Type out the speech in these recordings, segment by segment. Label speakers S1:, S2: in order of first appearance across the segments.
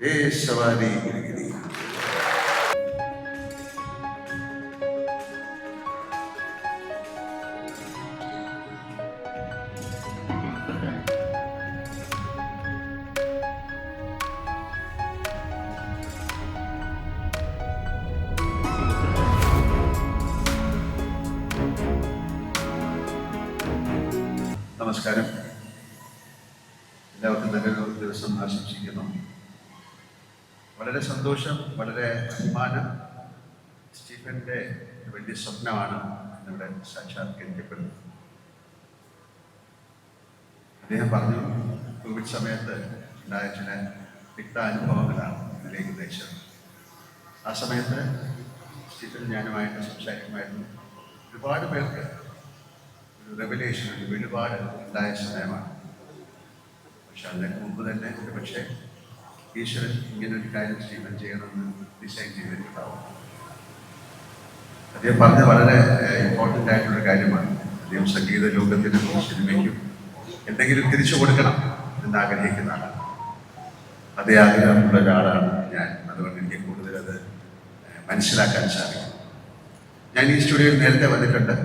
S1: സവാരി ഗിരിഗിരി. നമസ്കാരം. എല്ലാവർക്കും നല്ലൊരു ദിവസം ആശംസിക്കുന്നു. വളരെ സന്തോഷം, വളരെ അഭിമാനം. സ്റ്റീഫൻ്റെ വലിയ സ്വപ്നമാണ് ഇവിടെ സാക്ഷാത്കരിക്കപ്പെടുന്നത്. അദ്ദേഹം പറഞ്ഞു, കോവിഡ് സമയത്ത് ഉണ്ടായ ചില തിക്ത അനുഭവങ്ങളാണ് ഇതിലേക്ക് നയിച്ചത്. ആ സമയത്ത് സ്റ്റീഫൻ ഞാനുമായിട്ട് സംസാരിക്കുമായിരുന്നു. ഒരുപാട് പേർക്ക് ഒരു റെവലേഷൻ, ഒരു വെളിപാട് ഉണ്ടായ സമയമാണ്. പക്ഷെ അതിനു മുമ്പ് തന്നെ ഒരു പക്ഷേ ഈശ്വരൻ ഇങ്ങനൊരു കാര്യം സ്റ്റീഫൻ ചെയ്യണമെന്ന് ഡിസൈൻ ചെയ്തിട്ടുണ്ടാവും. അദ്ദേഹം പറഞ്ഞ വളരെ ഇമ്പോർട്ടൻ്റ് ആയിട്ടുള്ള കാര്യമാണ്. അദ്ദേഹം സംഗീത ലോകത്തിനും സിനിമയ്ക്കും എന്തെങ്കിലും തിരിച്ചു കൊടുക്കണം എന്ന് ആഗ്രഹിക്കുന്ന ആളാണ്. അതേ ആഗ്രഹമുള്ള ഒരാളാണ് ഞാൻ. അതുകൊണ്ട് എനിക്ക് കൂടുതൽ അത് മനസ്സിലാക്കാൻ സാധിക്കും. ഞാൻ ഈ സ്റ്റുഡിയോയിൽ നേരത്തെ വന്നിട്ടുണ്ട്.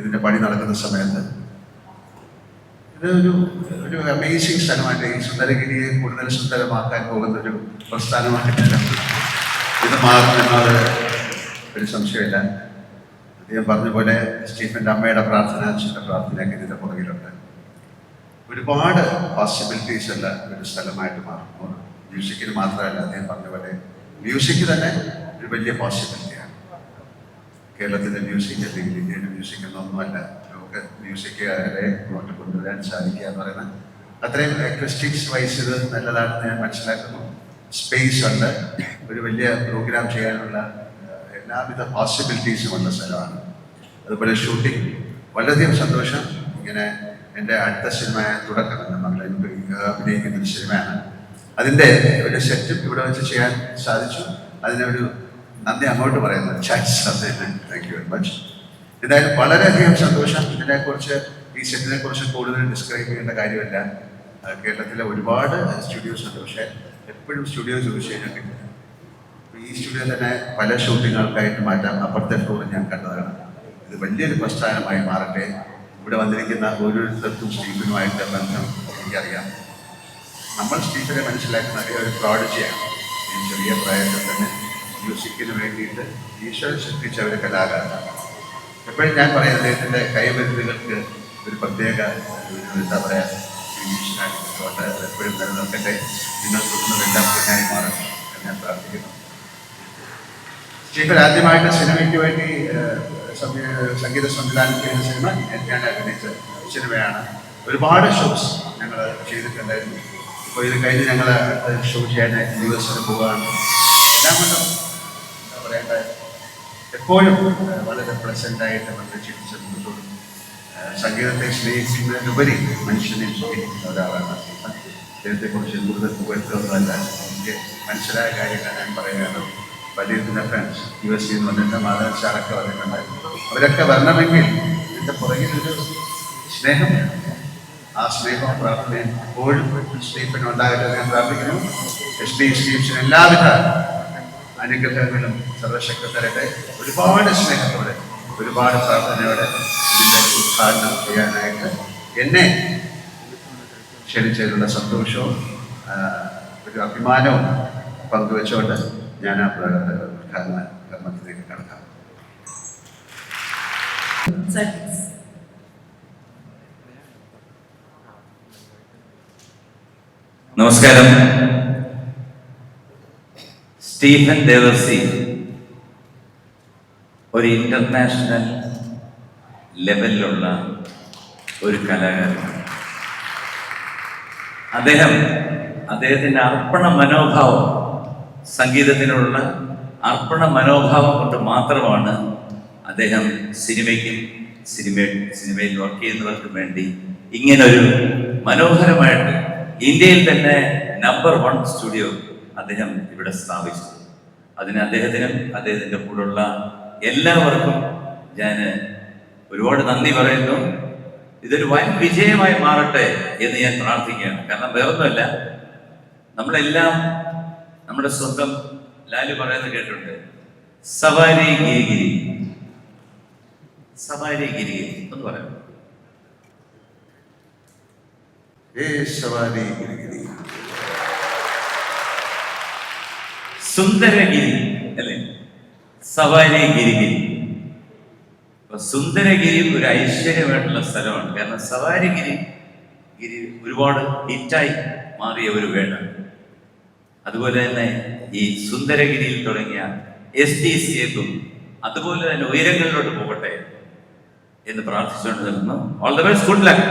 S1: ഇതിൻ്റെ പണി നടക്കുന്ന സമയത്ത് ഇതൊരു അമേസിങ് സ്ഥലമായിട്ട്, ഈ സുന്ദരഗിരിയെ കൂടുതൽ സുന്ദരമാക്കാൻ പോകുന്ന ഒരു പ്രസ്ഥാനമായിട്ടല്ല ഇത് മാറുമെന്നത് ഒരു സംശയമില്ല. അദ്ദേഹം പറഞ്ഞ പോലെ സ്റ്റീഫൻ്റെ അമ്മയുടെ പ്രാർത്ഥന, അച്ഛൻ്റെ പ്രാർത്ഥനയൊക്കെ ഇതിൻ്റെ പുറകിലുണ്ട്. ഒരുപാട് പോസിബിലിറ്റീസ് ഉള്ള ഒരു സ്ഥലമായിട്ട് മാറുമ്പോൾ മ്യൂസിക്കിന് മാത്രമല്ല, അദ്ദേഹം പറഞ്ഞ പോലെ മ്യൂസിക് തന്നെ ഒരു വലിയ പോസിബിലിറ്റിയാണ്. കേരളത്തിൻ്റെ മ്യൂസിക് അല്ലെങ്കിൽ ഇന്ത്യയുടെ മ്യൂസിക് എന്നൊന്നുമല്ല, നമുക്ക് മ്യൂസിക്കുകാരെ ഇങ്ങോട്ട് കൊണ്ടുവരാൻ സാധിക്കുക എന്ന് പറയുന്നത് അത്രയും അക്വസ്റ്റിക്സ് വൈസ് ഇത് നല്ലതാണെന്ന് ഞാൻ മനസ്സിലാക്കുന്നു. സ്പേസ് ഉണ്ട്, ഒരു വലിയ പ്രോഗ്രാം ചെയ്യാനുള്ള എല്ലാവിധ പോസിബിലിറ്റീസും ഉള്ള സ്ഥലമാണ്. അതുപോലെ ഷൂട്ടിംഗ്, വളരെയധികം സന്തോഷം. ഇങ്ങനെ എൻ്റെ അടുത്ത സിനിമ തുടക്കം, എൻ്റെ മകൾ അഭിനയിക്കുന്ന ഒരു സിനിമയാണ്. അതിൻ്റെ ഒരു സെറ്റും ഇവിടെ വെച്ച് ചെയ്യാൻ സാധിച്ചു. അതിനൊരു നന്ദി അങ്ങോട്ട് പറയുന്നത്. Thank you very much. എന്തായാലും വളരെയധികം സന്തോഷം. ഇതിനെക്കുറിച്ച്, ഈ സെറ്റിനെ കുറിച്ച് കൂടുതൽ ഡിസ്ക്രൈബ് ചെയ്യേണ്ട കാര്യമില്ല. കേരളത്തിലെ ഒരുപാട് സ്റ്റുഡിയോസ് ഉണ്ട്, പക്ഷേ എപ്പോഴും സ്റ്റുഡിയോ ചോദിച്ചു കഴിഞ്ഞിട്ടില്ല. ഈ സ്റ്റുഡിയോ തന്നെ പല ഷൂട്ടിങ്ങുകൾക്കായിട്ട് മാറ്റാം. അപ്പുറത്തെ ഫ്ലോറിൽ ഞാൻ കണ്ടതാണ്. ഇത് വലിയൊരു പ്രസ്ഥാനമായി മാറട്ടെ. ഇവിടെ വന്നിരിക്കുന്ന ഓരോരുത്തർക്കും സ്റ്റീഫനുമായിട്ട് ബന്ധം എനിക്കറിയാം. നമ്മൾ സ്റ്റീഫനെ മനസ്സിലാക്കുന്ന ഒരു പ്രോഡക്റ്റാണ്. ഈ ചെറിയ പ്രായത്തിൽ തന്നെ മ്യൂസിക്കിന് വേണ്ടിയിട്ട് ഈശ്വരൻ സൃഷ്ടിച്ച ഒരു കലാകാരനാണ്. എപ്പോഴും ഞാൻ പറയാം, അദ്ദേഹത്തിൻ്റെ കൈമരുന്നുകൾക്ക് ഒരു പ്രത്യേക എന്താ പറയുക, ഈശ്വരനായിട്ട് എപ്പോഴും നിലനിൽക്കട്ടെ. നിങ്ങൾ തൊടുന്നതെല്ലാം പൊന്നായി മാറട്ടെ എന്ന് ഞാൻ പ്രാർത്ഥിക്കുന്നു. സ്റ്റീഫൻ ആദ്യമായിട്ട് സിനിമയ്ക്ക് വേണ്ടി സംഗീത സംവിധാനം ചെയ്യുന്ന സിനിമ ഞാൻ അഭിനയിച്ച സിനിമയാണ്. ഒരുപാട് ഷോസ് ഞങ്ങൾ ചെയ്തിട്ടുണ്ടായിരുന്നു. ഇപ്പോൾ ഇത് കഴിഞ്ഞ് ഞങ്ങൾ ഷോ ചെയ്യാനായിട്ട് US പോവുകയാണ്. എല്ലാം കൊണ്ടും എന്താ പറയേണ്ട, എപ്പോഴും വളരെ പ്രസൻ്റായിട്ട് വളരെ ചികിത്സിക്കുന്നതും സംഗീതത്തെ സ്നേഹിക്കുന്നതിനുപരി മനുഷ്യനെ സ്നേഹിക്കുന്ന ഒരാളാണ് സ്റ്റീഫൻ. അദ്ദേഹത്തെക്കുറിച്ച് കൂടുതൽ പുകഴ്ത്തുന്നതല്ല, എനിക്ക് മനസ്സിലായ കാര്യങ്ങൾ ഞാൻ പറയുകയാണ്. വലിയ ഫ്രണ്ട്സ് US വന്നിട്ട് മാധവൻ സാറൊക്കെ വന്നിട്ടുണ്ടായിരുന്നു. അവരൊക്കെ വരണമെങ്കിൽ ഇതിൻ്റെ പുറകിലൊരു സ്നേഹം, ആ സ്നേഹവും പ്രാർത്ഥനയും എപ്പോഴും സ്റ്റീഫൻ ഉണ്ടാകട്ടെ ഞാൻ പ്രാർത്ഥിക്കുന്നു. സ്റ്റീഫ്സിന് എല്ലാവിധ അനുഗ്രഹങ്ങളും സർവശക്തി തരട്ടെ. ഒരുപാട് സ്നേഹത്തോടെ, ഒരുപാട് പ്രാർത്ഥനയോടെ ഇതിൻ്റെ ഉദ്ഘാടനം ചെയ്യാനായിട്ട് എന്നെ ക്ഷണിച്ചതിലുള്ള സന്തോഷവും ഒരു അഭിമാനവും പങ്കുവെച്ചുകൊണ്ട് ഞാൻ ആ ഉദ്ഘാടന കർമ്മത്തിലേക്ക് കടക്കാം.
S2: നമസ്കാരം. സ്റ്റീഫൻ ദേവർസി ഒരു ഇന്റർനാഷണൽ ലെവലിലുള്ള ഒരു കലാകാരനാണ്. അദ്ദേഹത്തിൻ്റെ അർപ്പണ മനോഭാവം, സംഗീതത്തിനുള്ള അർപ്പണ മനോഭാവം കൊണ്ട് മാത്രമാണ് അദ്ദേഹം സിനിമയിൽ വർക്ക് ചെയ്യുന്നവർക്ക് വേണ്ടി ഇങ്ങനൊരു മനോഹരമായിട്ട് ഇന്ത്യയിൽ തന്നെ നമ്പർ 1 സ്റ്റുഡിയോ അദ്ദേഹം ഇവിടെ സ്ഥാപിച്ചു. അതിന് അദ്ദേഹത്തിൻ്റെ കൂടെയുള്ള എല്ലാവർക്കും ഞാൻ ഒരുപാട് നന്ദി പറയുന്നു. ഇതൊരു വൻ വിജയമായി മാറട്ടെ എന്ന് ഞാൻ പ്രാർത്ഥിക്കുകയാണ്. കാരണം വേറൊന്നുമല്ല, നമ്മളെല്ലാം നമ്മുടെ സ്വന്തം ലാലു പറയുന്നത് കേട്ടിട്ടുണ്ട്, സവാരി ഗിരിഗിരി. സവാരി ഗിരിഗിരി എന്ന് പറയാം.
S1: സവാരി ഗിരിഗിരി.
S2: സുന്ദരഗിരി അല്ലേ, സവാരി ഗിരിഗിരി. അപ്പൊ സുന്ദരഗിരി ഒരു ഐശ്വര്യമായിട്ടുള്ള സ്ഥലമാണ്. കാരണം സവാരിഗിരി ഒരുപാട് ഹിറ്റായി മാറിയ ഒരു വേടാണ്. അതുപോലെ തന്നെ ഈ സുന്ദരഗിരിയിൽ തുടങ്ങിയ SDCAക്കും അതുപോലെ തന്നെ ഉയരങ്ങളിലോട്ട് പോകട്ടെ എന്ന് പ്രാർത്ഥിച്ചുകൊണ്ട് നിൽക്കുന്നു. All the best, good luck.